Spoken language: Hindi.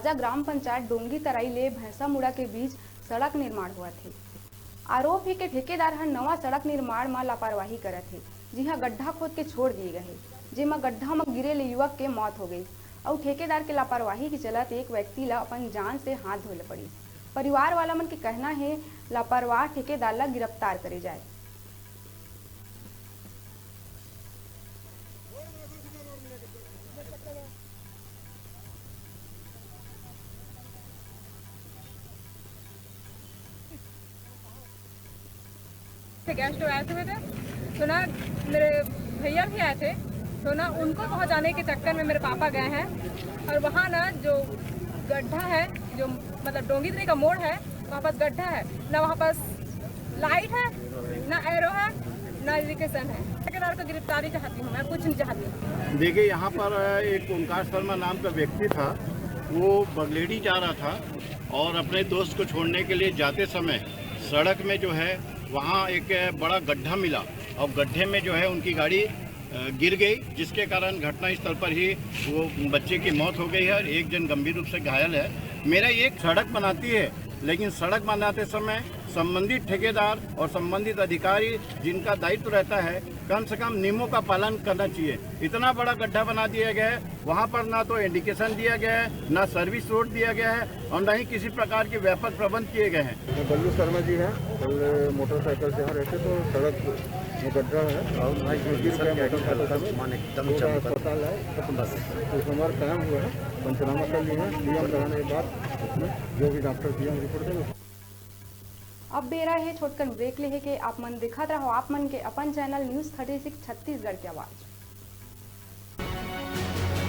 ताजा ग्राम पंचायत डोंगी तराई ले भैंसा मुड़ा के बीच सड़क निर्माण हुआ थे। आरोप है कि ठेकेदार हर नवा सड़क निर्माण में लापरवाही करत है, जिहा गड्ढा खोद के छोड़ दिए गए, जेमा गड्ढा में गिरे ले युवक के मौत हो गई और ठेकेदार के लापरवाही के चलत एक व्यक्ति ला अपन जान से हाथ धोले पड़ी। परिवार वाला मन के कहना है लापरवाह ठेकेदार ला गिरफ्तार करे जाए। गैस स्टोव आए हुए थे तो ना मेरे भैया भी आए थे, तो ना उनको वहाँ जाने के चक्कर में मेरे पापा गए हैं और वहाँ ना जो गड्ढा है, जो मतलब डोंगी तरी का मोड़ है, वहाँ पास गड्ढा है ना, वहाँ पास लाइट है ना, एरो है ना, इंडिकेशन है। ठेकेदार को गिरफ्तारी चाहती हूँ, मैं कुछ नहीं चाहती। देखिए, यहाँ पर एक ओंकार शर्मा नाम का व्यक्ति था, वो बगलेडी जा रहा था और अपने दोस्त को छोड़ने के लिए जाते समय सड़क में जो है वहाँ एक बड़ा गड्ढा मिला और गड्ढे में जो है उनकी गाड़ी गिर गई, जिसके कारण घटनास्थल पर ही वो बच्चे की मौत हो गई है और एक जन गंभीर रूप से घायल है। मेरा एक सड़क बनाती है, लेकिन सड़क बनाते समय संबंधित ठेकेदार और संबंधित अधिकारी जिनका दायित्व रहता है, कम से कम नियमों का पालन करना चाहिए। इतना बड़ा गड्ढा बना दिया गया है, वहाँ पर ना तो इंडिकेशन दिया गया है, ना सर्विस रोड दिया गया है और ना ही किसी प्रकार के व्यापक प्रबंध किए गए हैं। बल्लू शर्मा जी हैं, कल मोटरसाइकिल से यहाँ रहते तो सड़क में गड्ढा है और अस्पताल है, तो हमारा कायम हुआ है, पंचनामा कर लिया है, नियम कराने के बाद उसमें जो भी डॉक्टर दिया रिपोर्ट देंगे। अब बेरा है छोटकन ब्रेक ले है कि आप मन दिखत रहो आप मन के अपन चैनल न्यूज़ 36 छत्तीसगढ़ की आवाज़।